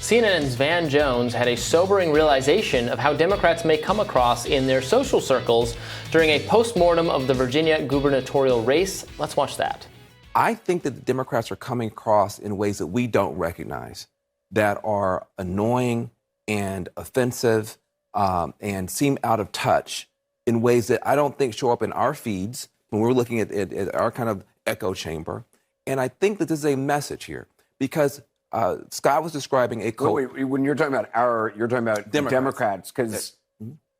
CNN's Van Jones had a sobering realization of how Democrats may come across in their social circles during a postmortem of the Virginia gubernatorial race. Let's watch that. I think that the Democrats are coming across in ways that we don't recognize, that are annoying and offensive and seem out of touch in ways that I don't think show up in our feeds when we're looking at our kind of echo chamber. And I think that this is a message here because Scott was describing a Wait, when you're talking about you're talking about Democrats, because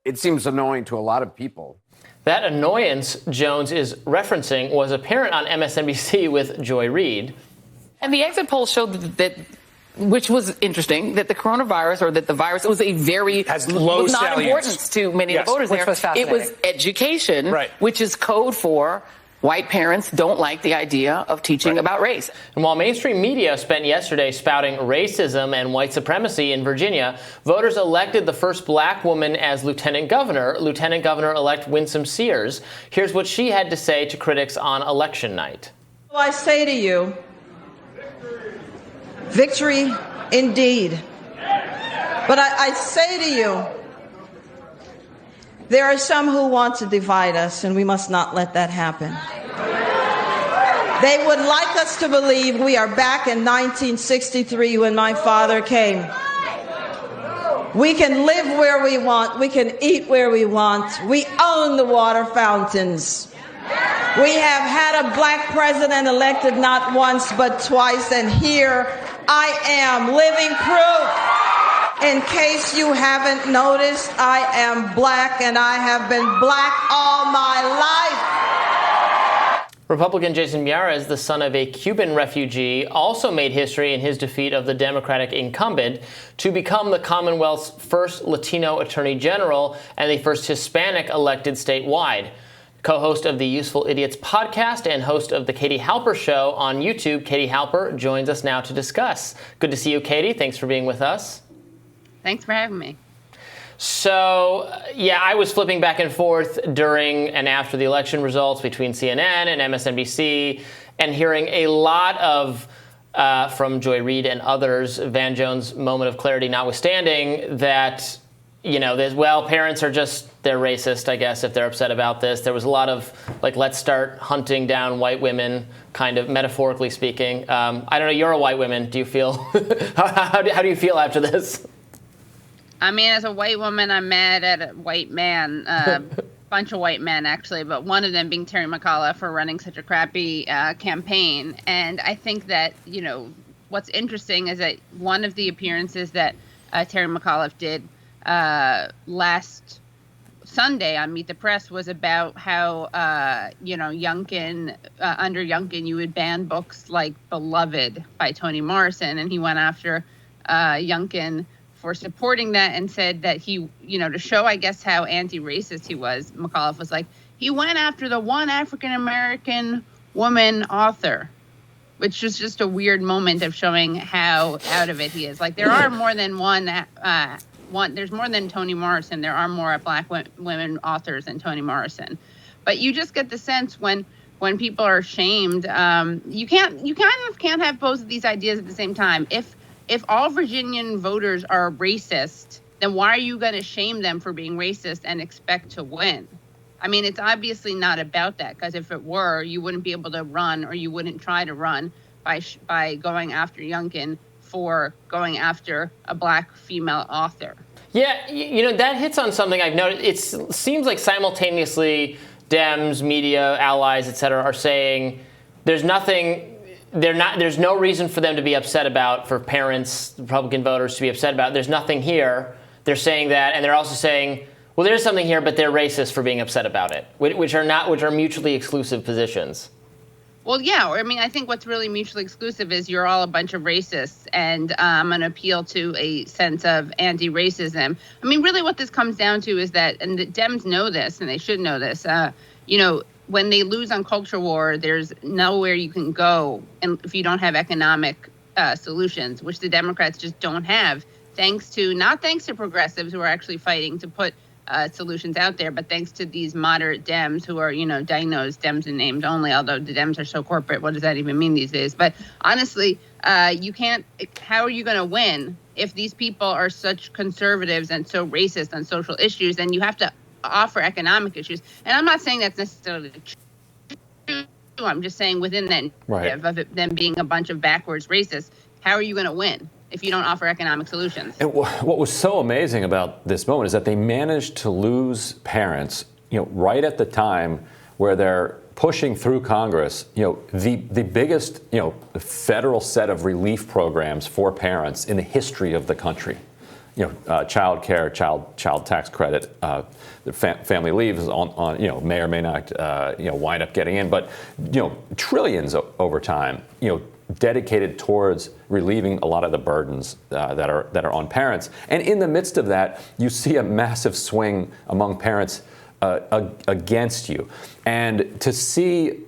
it seems annoying to a lot of people. That annoyance Jones is referencing was apparent on MSNBC with Reid. And the exit polls showed that which was interesting, that the coronavirus or that the virus was a very low was not importance to many of the voters there. It was education, which is code for white parents don't like the idea of teaching about race. And while mainstream media spent yesterday spouting racism and white supremacy in Virginia, voters elected the first black woman as lieutenant governor-elect Winsome Sears. Here's what she had to say to critics on election night. Well, I say to you, victory indeed. But I say to you, there are some who want to divide us, and we must not let that happen. They would like us to believe we are back in 1963 when my father came. We can live where we want. We can eat where we want. We own the water fountains. We have had a black president elected not once but twice, and here I am living proof. In case you haven't noticed, I am black, and I have been black all my life. Republican Jason Miyares, the son of a Cuban refugee, also made history in his defeat of the Democratic incumbent to become the Commonwealth's first Latino attorney general and the first Hispanic elected statewide. Co-host of the Useful Idiots podcast and host of the Katie Halper Show on YouTube, Katie Halper joins us now to discuss. Good to see you, Katie. Thanks for being with us. Thanks for having me. So, I was flipping back and forth during and after the election results between CNN and MSNBC and hearing a lot of, from Reid and others, Van Jones' moment of clarity notwithstanding, that, parents are they're racist, I guess, if they're upset about this. There was a lot of, let's start hunting down white women, kind of metaphorically speaking. I don't know, you're a white woman. Do you feel, how do you feel after this? I mean, as a white woman, I'm mad at a white man, a bunch of white men, actually, but one of them being Terry McAuliffe for running such a crappy campaign. And I think that, what's interesting is that one of the appearances that Terry McAuliffe did last Sunday on Meet the Press was about how, Youngkin, under Youngkin, you would ban books like Beloved by Toni Morrison. And he went after Youngkin for supporting that and said that he, to show, I guess, how anti-racist he was, McAuliffe was like, he went after the one African-American woman author, which was just a weird moment of showing how out of it he is. Like, there are more than there's more than Toni Morrison. There are more black women authors than Toni Morrison. But you just get the sense when people are shamed, you kind of can't have both of these ideas at the same time. If all Virginian voters are racist, then why are you going to shame them for being racist and expect to win? I mean, it's obviously not about that, because if it were, you wouldn't be able to run, or you wouldn't try to run by going after Youngkin for going after a black female author. Yeah, that hits on something I've noticed. It seems like simultaneously Dems, media, allies, et cetera, are saying there's no reason for them to be upset about, for parents, Republican voters to be upset about. There's nothing here. They're saying that, and they're also saying, well, there's something here, but they're racist for being upset about it, which are mutually exclusive positions. Well, yeah. I mean, I think what's really mutually exclusive is you're all a bunch of racists, and an appeal to a sense of anti-racism. I mean, really what this comes down to is that, and the Dems know this, and they should know this, when they lose on culture war, there's nowhere you can go if you don't have economic solutions, which the Democrats just don't have, not thanks to progressives who are actually fighting to put solutions out there, but thanks to these moderate Dems who are, diagnosed Dems in names only, although the Dems are so corporate, what does that even mean these days? But honestly, you can't. How are you going to win if these people are such conservatives and so racist on social issues? And you have to offer economic issues. And I'm not saying that's necessarily true. I'm just saying within that narrative of it, them being a bunch of backwards racists, how are you going to win if you don't offer economic solutions? And what was so amazing about this moment is that they managed to lose parents, right at the time where they're pushing through Congress, the biggest, federal set of relief programs for parents in the history of the country. Child care, child tax credit, the family leave is on may or may not wind up getting in, but trillions over time, dedicated towards relieving a lot of the burdens that are on parents. And in the midst of that, you see a massive swing among parents against you. And to see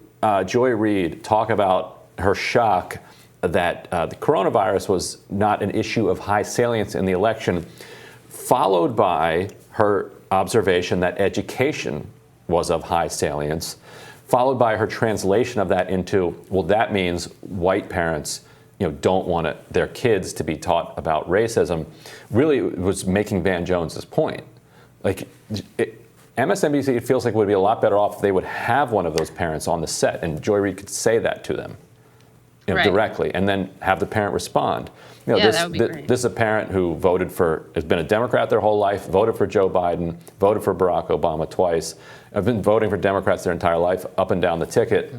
Joy Reid talk about her shock that the coronavirus was not an issue of high salience in the election, followed by her observation that education was of high salience, followed by her translation of that into, well, that means white parents don't want their kids to be taught about racism, really was making Van Jones's point. MSNBC, it feels like, would be a lot better off if they would have one of those parents on the set, and Joy Reid could say that to them directly, and then have the parent respond. That would be great. This is a parent who has been a Democrat their whole life, voted for Joe Biden, voted for Barack Obama twice, have been voting for Democrats their entire life, up and down the ticket.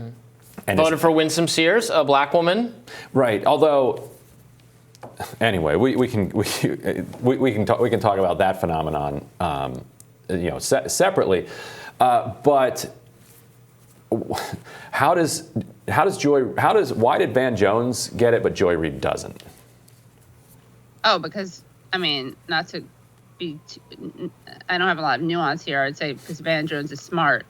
And voted for Winsome Sears, a black woman. Right. Although, anyway, we can talk about that phenomenon, separately. But why did Van Jones get it, but Joy Reid doesn't? Oh, because, not to be, I don't have a lot of nuance here. I'd say because Van Jones is smart.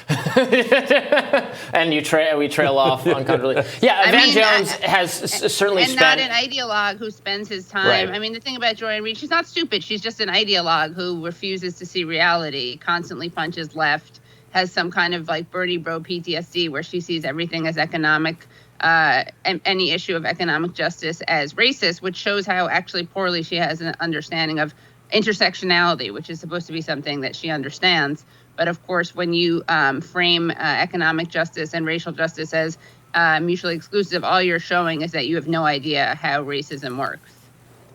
And we trail off uncomfortably. Yeah, Van Jones has certainly and spent... not an ideologue who spends his time. Right. The thing about Joy Reid, she's not stupid. She's just an ideologue who refuses to see reality, constantly punches left, has some kind of Bernie bro PTSD where she sees everything as economic, and any issue of economic justice as racist, which shows how actually poorly she has an understanding of intersectionality, which is supposed to be something that she understands. But of course, when you frame economic justice and racial justice as mutually exclusive, all you're showing is that you have no idea how racism works.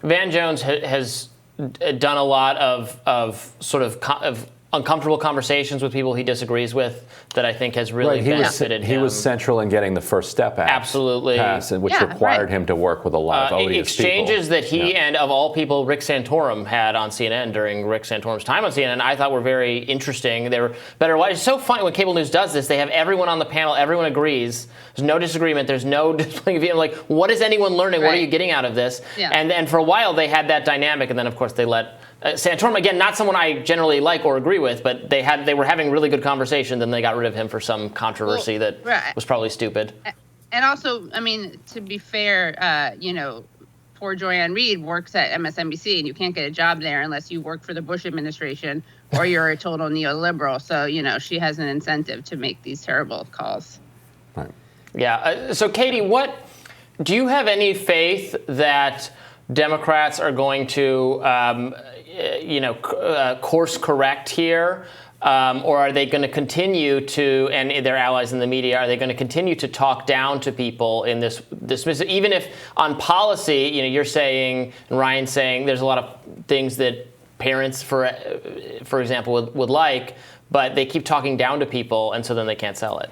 Van Jones has done a lot of sort of uncomfortable conversations with people he disagrees with that I think has really benefited him. He was central in getting the First Step Act passed, which required him to work with a lot of odious exchanges people. That he and, of all people, Rick Santorum had on CNN during Rick Santorum's time on CNN, I thought were very interesting. They were better. It's so funny when cable news does this. They have everyone on the panel. Everyone agrees. There's no disagreement. There's no displaying of view. What is anyone learning? What are you getting out of this? Yeah. And for a while, they had that dynamic. And then, of course, they let Santorum, again, not someone I generally like or agree with, but they were having really good conversations, and they got rid of him for some controversy that was probably stupid. And also, to be fair, poor Joy Reid works at MSNBC, and you can't get a job there unless you work for the Bush administration or you're a total neoliberal. So, she has an incentive to make these terrible calls. Right. Yeah. So, Katie, do you have any faith that Democrats are going to, course correct here? Or are they going to continue to, and their allies in the media, are they going to continue to talk down to people in this even if on policy, you're saying, and Ryan's saying, there's a lot of things that parents, for example, would like, but they keep talking down to people, and so then they can't sell it.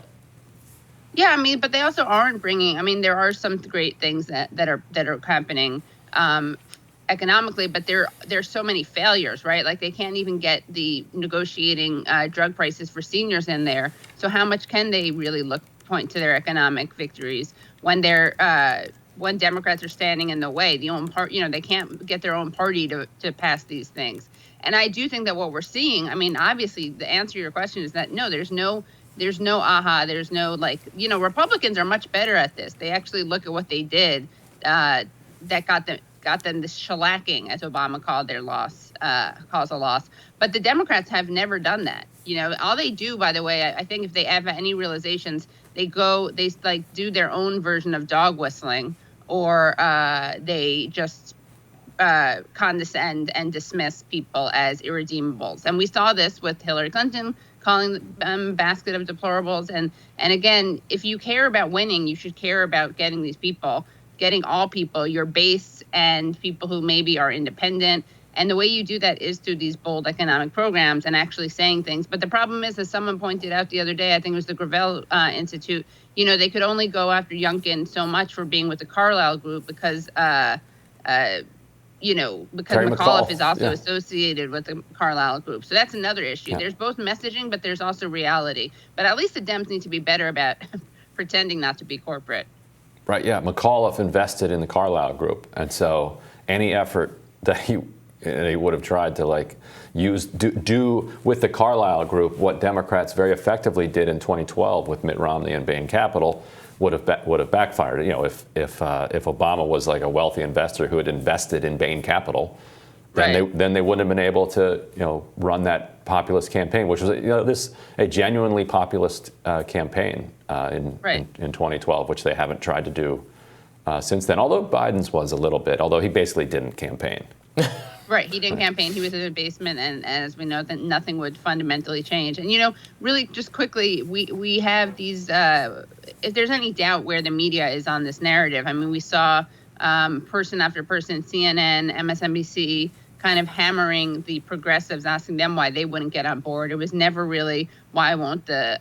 Yeah, but they also aren't bringing, there are some great things that are happening economically, but there's so many failures, right? They can't even get the negotiating drug prices for seniors in there. So how much can they really point to their economic victories when when Democrats are standing in the way? They can't get their own party to pass these things. And I do think that what we're seeing, obviously the answer to your question is that no, there's no aha, there's no Republicans are much better at this. They actually look at what they did that got them this shellacking, as Obama called their loss, calls a loss. But the Democrats have never done that. All they do, by the way, I think if they have any realizations, They like do their own version of dog whistling, or they just condescend and dismiss people as irredeemables. And we saw this with Hillary Clinton calling them basket of deplorables. And again, if you care about winning, you should care about getting these people, getting all people, your base and people who maybe are independent. And the way you do that is through these bold economic programs and actually saying things. But the problem is, as someone pointed out the other day, I think it was the Gravel Institute, they could only go after Youngkin so much for being with the Carlyle group because McAuliffe is also associated with the Carlyle group. So that's another issue. Yeah. There's both messaging, but there's also reality. But at least the Dems need to be better about pretending not to be corporate. Right, yeah. McAuliffe invested in the Carlyle group. And so any effort that he would have tried to do with the Carlyle group what Democrats very effectively did in 2012 with Mitt Romney and Bain Capital would have backfired. If Obama was like a wealthy investor who had invested in Bain Capital, then they wouldn't have been able to run that populist campaign, which was a genuinely populist campaign in 2012, which they haven't tried to do since then. Although Biden's was a little bit, although he basically didn't campaign. Right, he didn't campaign. He was in the basement, and as we know, that nothing would fundamentally change. And really, just quickly, we have these. If there's any doubt where the media is on this narrative, I mean, we saw person after person, CNN, MSNBC, kind of hammering the progressives, asking them why they wouldn't get on board. It was never really why won't the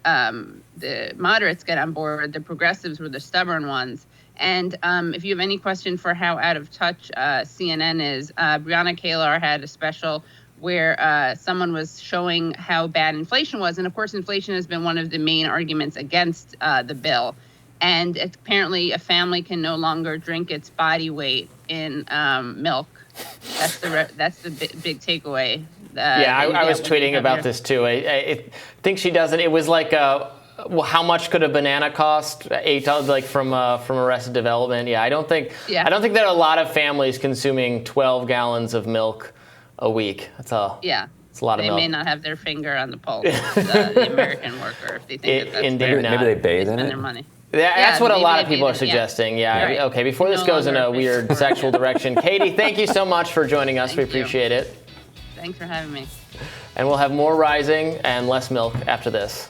moderates get on board. The progressives were the stubborn ones. And if you have any question for how out of touch CNN is, Breonna Taylor had a special where someone was showing how bad inflation was. And of course, inflation has been one of the main arguments against the bill. And apparently a family can no longer drink its body weight in milk. That's the big takeaway. I was tweeting about this too. I think she doesn't. It was like how much could a banana cost? $8, from Arrested Development. I don't think there are a lot of families consuming 12 gallons of milk a week. It's a lot of milk. They may not have their finger on the pulse of the American worker if they think that's fair. Maybe they bathe in it. Their money. That's what a lot of people are suggesting. Right. Okay, before this goes in a weird sexual direction, Katie, thank you so much for joining us. We appreciate it. Thanks for having me. And we'll have more Rising and less milk after this.